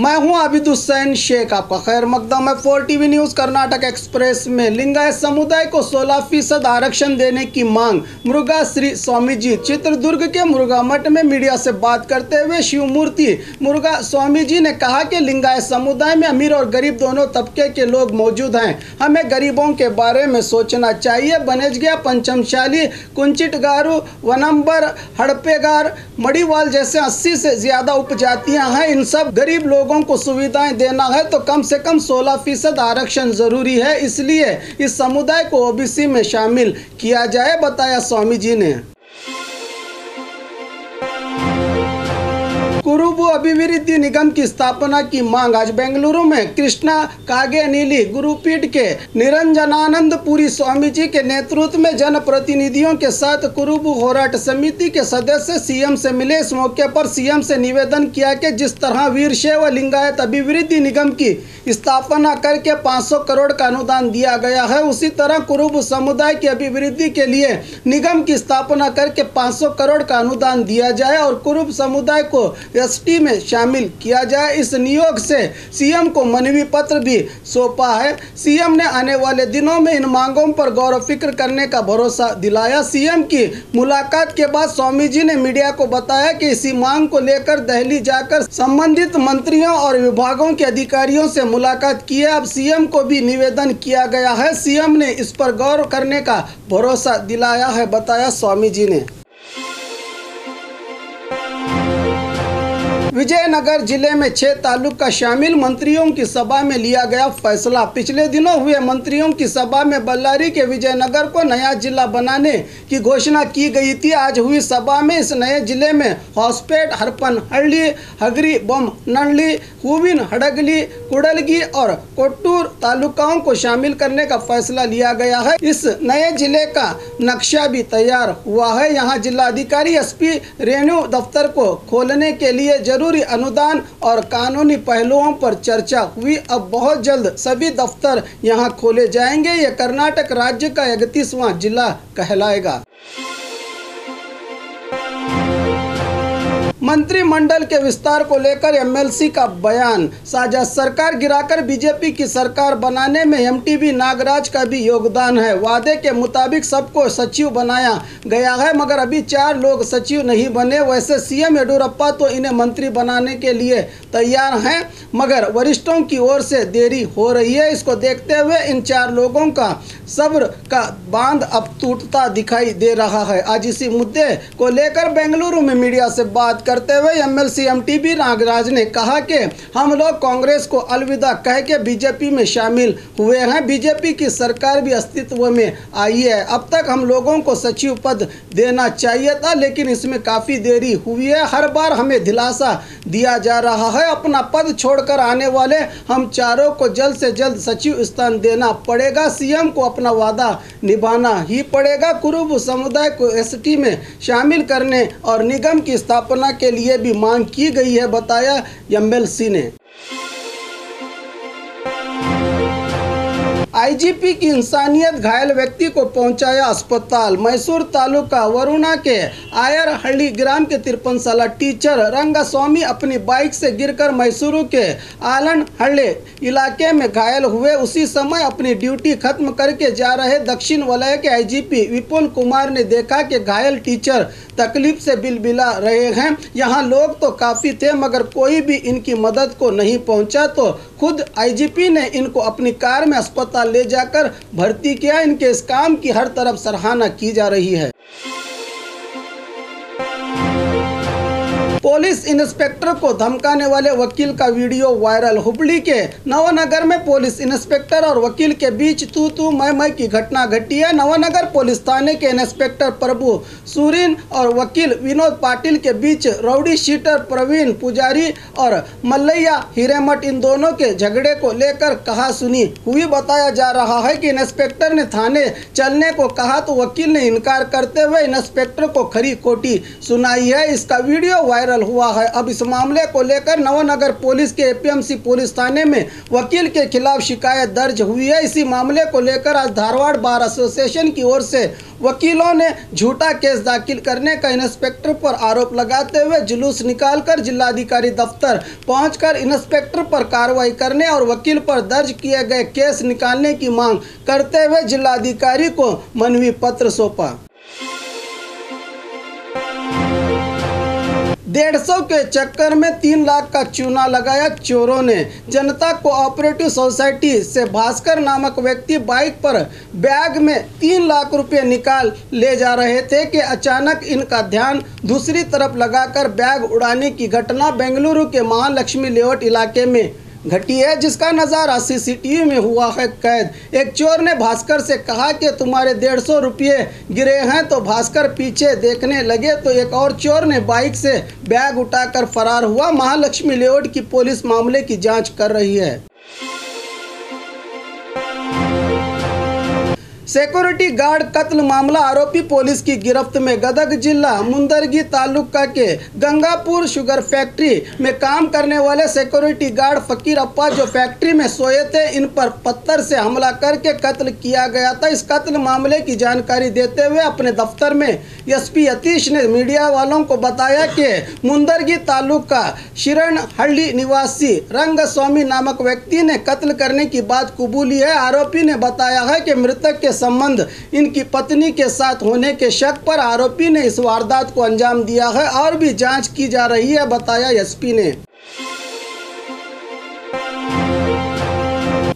मैं हूं आबिद हुसैन शेख, आपका खैर मकदम है 4 टीवी न्यूज़। कर्नाटक एक्सप्रेस में लिंगायत समुदाय को 16% आरक्षण देने की मांग। मुरुगा श्री स्वामी जी चित्रदुर्ग के मुरुगा मठ में मीडिया से बात करते हुए शिवमूर्ति मुरुगा स्वामी जी ने कहा कि लिंगायत समुदाय में अमीर और गरीब दोनों तबके के लोग मौजूद हैं। हमें गरीबों के बारे में सोचना चाहिए। बनेजगिया, पंचमशाली, कुंचिटगारू, वनंबर, हड़पेगार, मड़ीवाल जैसे 80 से ज़्यादा उपजातियां हैं। इन सब गरीब लोगों को सुविधाएं देना है तो कम से कम 16% आरक्षण जरूरी है। इसलिए इस समुदाय को ओबीसी में शामिल किया जाए, बताया स्वामी जी ने। कुरुबु अभिवृद्धि निगम की स्थापना की मांग। आज बेंगलुरु में कृष्णा कागेनीली गुरुपीठ के निरंजनानंद पुरी स्वामी जी के नेतृत्व में जनप्रतिनिधियों के साथ कुरुबु होराट समिति के सदस्य सीएम से मिले। इस मौके पर सीएम से निवेदन किया कि जिस तरह वीरशैव लिंगायत अभिवृद्धि निगम की स्थापना करके 500 करोड़ का अनुदान दिया गया है, उसी तरह कुरुबु समुदाय की अभिवृद्धि के लिए निगम की स्थापना करके 500 करोड़ का अनुदान दिया जाए और कुरुबु समुदाय को एसटी में शामिल किया जाए। इस नियोग से सीएम को मनवी पत्र भी सौंपा है। सीएम ने आने वाले दिनों में इन मांगों पर गौर फिक्र करने का भरोसा दिलाया। सीएम की मुलाकात के बाद स्वामी जी ने मीडिया को बताया कि इसी मांग को लेकर दिल्ली जाकर संबंधित मंत्रियों और विभागों के अधिकारियों से मुलाकात की है। अब सीएम को भी निवेदन किया गया है। सीएम ने इस पर गौर करने का भरोसा दिलाया है, बताया स्वामी जी ने। विजयनगर जिले में 6 तालुका शामिल मंत्रियों की सभा में लिया गया फैसला। पिछले दिनों हुए मंत्रियों की सभा में बल्लारी के विजयनगर को नया जिला बनाने की घोषणा की गई थी। आज हुई सभा में इस नए जिले में हॉस्पेट, हरपनहल्ली, हगरी, बोमनहल्ली, हूविन, हड़गली, कुडलगी और कोट्टूर तालुकाओं को शामिल करने का फैसला लिया गया है। इस नए जिले का नक्शा भी तैयार हुआ है। यहाँ जिलाधिकारी एसपी रेन्यू दफ्तर को खोलने के लिए जरूरी अनुदान और कानूनी पहलुओं पर चर्चा हुई। अब बहुत जल्द सभी दफ्तर यहां खोले जाएंगे। यह कर्नाटक राज्य का 31वां जिला कहलाएगा। मंत्रिमंडल के विस्तार को लेकर एमएलसी का बयान। साझा सरकार गिराकर बीजेपी की सरकार बनाने में एमटीबी नागराज का भी योगदान है। वादे के मुताबिक सबको सचिव बनाया गया है, मगर अभी 4 लोग सचिव नहीं बने। वैसे सीएम येडियुरप्पा तो इन्हें मंत्री बनाने के लिए तैयार हैं, मगर वरिष्ठों की ओर से देरी हो रही है। इसको देखते हुए इन 4 लोगों का सब्र का बांध अब टूटता दिखाई दे रहा है। आज इसी मुद्दे को लेकर बेंगलुरु में मीडिया से बात करते हुए एमएलसी एमटीबी नागराज ने कहा कि हम लोग कांग्रेस को अलविदा कह के बीजेपी में शामिल हुए हैं। बीजेपी की सरकार भी अस्तित्व में आई है। अब तक हम लोगों को सचिव पद देना चाहिए था, लेकिन इसमें काफ़ी देरी हुई है। हर बार हमें दिलासा दिया जा रहा है। अपना पद छोड़कर आने वाले हम चारों को जल्द से जल्द सचिव स्थान देना पड़ेगा। सीएम को अपना वादा निभाना ही पड़ेगा। कुरुबु समुदाय को एसटी में शामिल करने और निगम की स्थापना के लिए भी मांग की गई है, बताया एमएलसी ने। आईजीपी की इंसानियत, घायल व्यक्ति को पहुंचाया अस्पताल। मैसूर तालुका वरुणा के आयरहಳ್ಳಿ ग्राम के 53 साल टीचर रंगस्वामी अपनी बाइक से गिरकर मैसूरू के आलनहಳ್ಳಿ इलाके में घायल हुए। उसी समय अपनी ड्यूटी खत्म करके जा रहे दक्षिण वलय के आईजीपी विपुल कुमार ने देखा कि घायल टीचर तकलीफ से बिलबिला रहे हैं। यहाँ लोग तो काफ़ी थे, मगर कोई भी इनकी मदद को नहीं पहुँचा, तो खुद आईजीपी ने इनको अपनी कार में अस्पताल ले जाकर भर्ती किया। इनके इस काम की हर तरफ सराहना की जा रही है। पुलिस इंस्पेक्टर को धमकाने वाले वकील का वीडियो वायरल। हुबली के नवनगर में पुलिस इंस्पेक्टर और वकील के बीच तू तू मैं की घटना घटी है। नवनगर पुलिस थाने के इंस्पेक्टर प्रभु सूरिन और वकील विनोद पाटिल के बीच राउडी शीटर प्रवीण पुजारी और मल्लैया हिरेमठ, इन दोनों के झगड़े को लेकर कहा सुनी हुई। बताया जा रहा है कि इंस्पेक्टर ने थाने चलने को कहा तो वकील ने इनकार करते हुए इंस्पेक्टर को खरी खोटी सुनाई है। इसका वीडियो वायरल वायरल हुआ है। अब इस मामले को लेकर नवनगर पुलिस के एपीएमसी पुलिस थाने में वकील के खिलाफ शिकायत दर्ज हुई है। इसी मामले को लेकर आज धारवाड़ बार एसोसिएशन की ओर से वकीलों ने झूठा केस दाखिल करने का इंस्पेक्टर पर आरोप लगाते हुए जुलूस निकालकर जिलाधिकारी दफ्तर पहुंचकर इंस्पेक्टर पर कार्रवाई करने और वकील पर दर्ज किए गए केस निकालने की मांग करते हुए जिलाधिकारी को मनवी पत्र सौंपा। 150 के चक्कर में 3 लाख का चूना लगाया चोरों ने। जनता कोऑपरेटिव सोसाइटी से भास्कर नामक व्यक्ति बाइक पर बैग में 3 लाख रुपए निकाल ले जा रहे थे कि अचानक इनका ध्यान दूसरी तरफ लगाकर बैग उड़ाने की घटना बेंगलुरु के महालक्ष्मी लेआउट इलाके में घटी है, जिसका नज़ारा सीसीटीवी में हुआ है कैद। एक चोर ने भास्कर से कहा कि तुम्हारे 150 रुपये गिरे हैं, तो भास्कर पीछे देखने लगे तो एक और चोर ने बाइक से बैग उठाकर फरार हुआ। महालक्ष्मी लेआउट की पुलिस मामले की जांच कर रही है। सिक्योरिटी गार्ड कत्ल मामला, आरोपी पुलिस की गिरफ्त में। गदग जिला मुंदरगी तालुका के गंगापुर शुगर फैक्ट्री में काम करने वाले सिक्योरिटी गार्ड फकीर अप्पा जो फैक्ट्री में सोए थे, इन पर पत्थर से हमला करके कत्ल किया गया था। इस कत्ल मामले की जानकारी देते हुए अपने दफ्तर में एसपी यतीश ने मीडिया वालों को बताया कि मुंदरगी तालुका शिरणहल्ली निवासी रंगस्वामी नामक व्यक्ति ने कत्ल करने की बात कबूली है। आरोपी ने बताया है कि मृतक के संबंध इनकी पत्नी के साथ होने के शक पर आरोपी ने इस वारदात को अंजाम दिया है और भी जांच की जा रही है, बताया एसपी ने।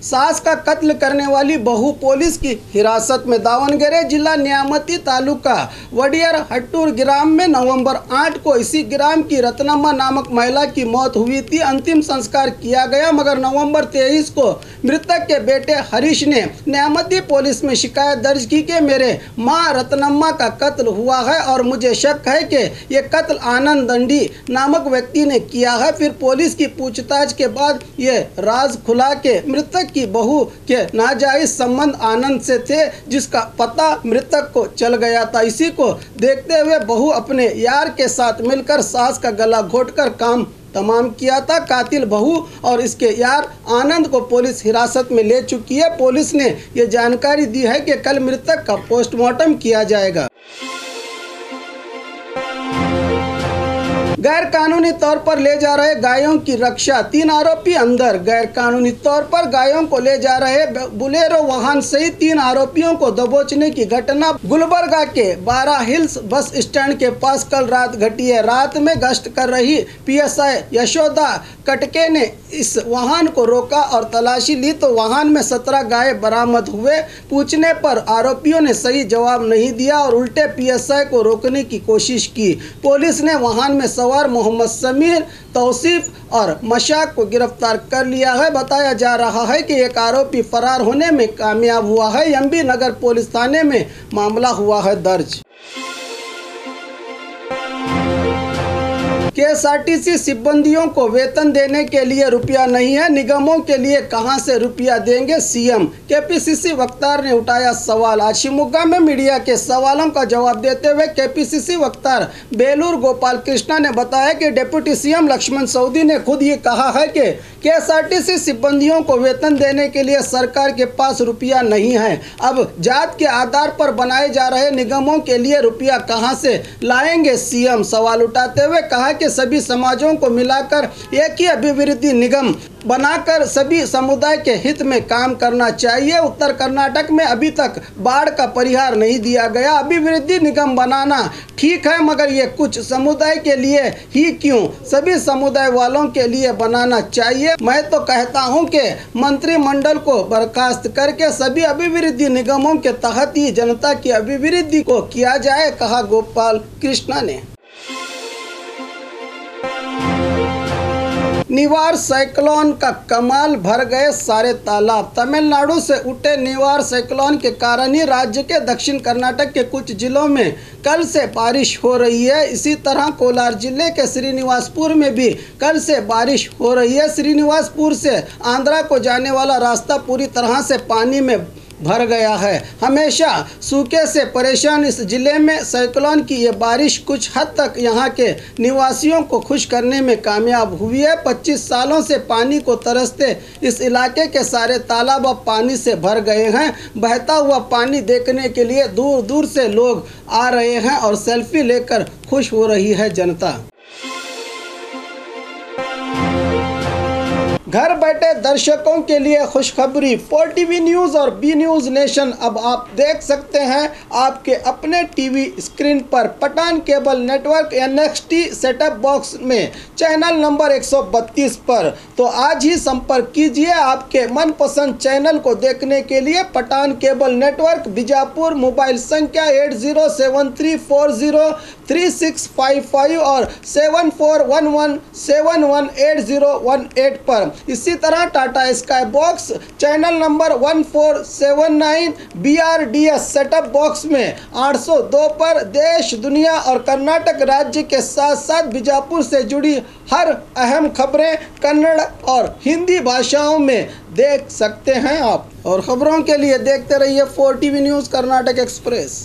सास का कत्ल करने वाली बहू पुलिस की हिरासत में। दावणगेरे जिला न्यामती तालुका वडियर हट्टूर ग्राम में नवंबर 8 को इसी ग्राम की रत्नम्मा नामक महिला की मौत हुई थी। अंतिम संस्कार किया गया, मगर नवंबर 23 को मृतक के बेटे हरीश ने न्यामती पुलिस में शिकायत दर्ज की कि मेरे मां रत्नम्मा का कत्ल हुआ है और मुझे शक है कि ये कत्ल आनंद दंडी नामक व्यक्ति ने किया है। फिर पुलिस की पूछताछ के बाद ये राज खुला के मृतक की बहू के नाजायज संबंध आनंद से थे, जिसका पता मृतक को चल गया था। इसी को देखते हुए बहू अपने यार के साथ मिलकर सास का गला घोटकर काम तमाम किया था। कातिल बहू और इसके यार आनंद को पुलिस हिरासत में ले चुकी है। पुलिस ने ये जानकारी दी है कि कल मृतक का पोस्टमार्टम किया जाएगा। गैर कानूनी तौर पर ले जा रहे गायों की रक्षा, 3 आरोपी अंदर। गैर कानूनी तौर पर गायों को ले जा रहे बुलेरो वाहन सहित 3 आरोपियों को दबोचने की घटना गुलबर्गा के 12 हिल्स बस स्टैंड के पास कल रात घटी है। रात में गश्त कर रही पीएसआई यशोदा कटके ने इस वाहन को रोका और तलाशी ली तो वाहन में 17 गाय बरामद हुए। पूछने पर आरोपियों ने सही जवाब नहीं दिया और उल्टे पीएसआई को रोकने की कोशिश की। पुलिस ने वाहन में सवार मोहम्मद समीर, तौसीफ और मशाक को गिरफ्तार कर लिया है। बताया जा रहा है कि एक आरोपी फरार होने में कामयाब हुआ है। एमबी नगर पुलिस थाने में मामला हुआ है दर्ज। केएसआरटीसी सिब्बंदियों को वेतन देने के लिए रुपया नहीं है, निगमों के लिए कहां से रुपया देंगे सीएम। केपीसीसी वक्तार ने उठाया सवाल। आज शिमोगा में मीडिया के सवालों का जवाब देते हुए केपीसीसी वक्तार बेलूर गोपाल कृष्णा ने बताया कि डिप्टी सीएम लक्ष्मण सवदी ने खुद ये कहा है कि केएसआरटीसी सिब्बंदियों को वेतन देने के लिए सरकार के पास रुपया नहीं है। अब जात के आधार पर बनाए जा रहे निगमों के लिए रुपया कहां से लाएंगे सीएम। सवाल उठाते हुए कहा कि सभी समाजों को मिलाकर एक ही अभिवृद्धि निगम बनाकर सभी समुदाय के हित में काम करना चाहिए। उत्तर कर्नाटक में अभी तक बाढ़ का परिहार नहीं दिया गया। अभिवृद्धि निगम बनाना ठीक है, मगर ये कुछ समुदाय के लिए ही क्यों, सभी समुदाय वालों के लिए बनाना चाहिए। मैं तो कहता हूं कि मंत्रिमंडल को बर्खास्त करके सभी अभिवृद्धि निगमों के तहत ही जनता की अभिवृद्धि को किया जाए, कहा गोपाल कृष्णा ने। निवार साइक्लोन का कमाल, भर गए सारे तालाब। तमिलनाडु से उठे निवार साइक्लोन के कारण ही राज्य के दक्षिण कर्नाटक के कुछ जिलों में कल से बारिश हो रही है। इसी तरह कोलार जिले के श्रीनिवासपुर में भी कल से बारिश हो रही है। श्रीनिवासपुर से आंध्रा को जाने वाला रास्ता पूरी तरह से पानी में भर गया है। हमेशा सूखे से परेशान इस जिले में साइक्लोन की ये बारिश कुछ हद तक यहाँ के निवासियों को खुश करने में कामयाब हुई है। 25 सालों से पानी को तरसते इस इलाके के सारे तालाब अब पानी से भर गए हैं। बहता हुआ पानी देखने के लिए दूर दूर से लोग आ रहे हैं और सेल्फी लेकर खुश हो रही है जनता। घर बैठे दर्शकों के लिए खुशखबरी। 4TV न्यूज़ और बी न्यूज़ नेशन अब आप देख सकते हैं आपके अपने टीवी स्क्रीन पर Pathan cable network NXT setup box में चैनल नंबर 132 पर। तो आज ही संपर्क कीजिए आपके मनपसंद चैनल को देखने के लिए। Pathan cable network Bijapur, mobile संख्या 8073403655 और 7411718018 पर। इसी तरह Tata Sky box channel number 1479 BRDS setup box में 802 पर देश, दुनिया और कर्नाटक राज्य के साथ साथ बीजापुर से जुड़ी हर अहम खबरें कन्नड़ और हिंदी भाषाओं में देख सकते हैं आप। और खबरों के लिए देखते रहिए 4TV न्यूज़ कर्नाटक एक्सप्रेस।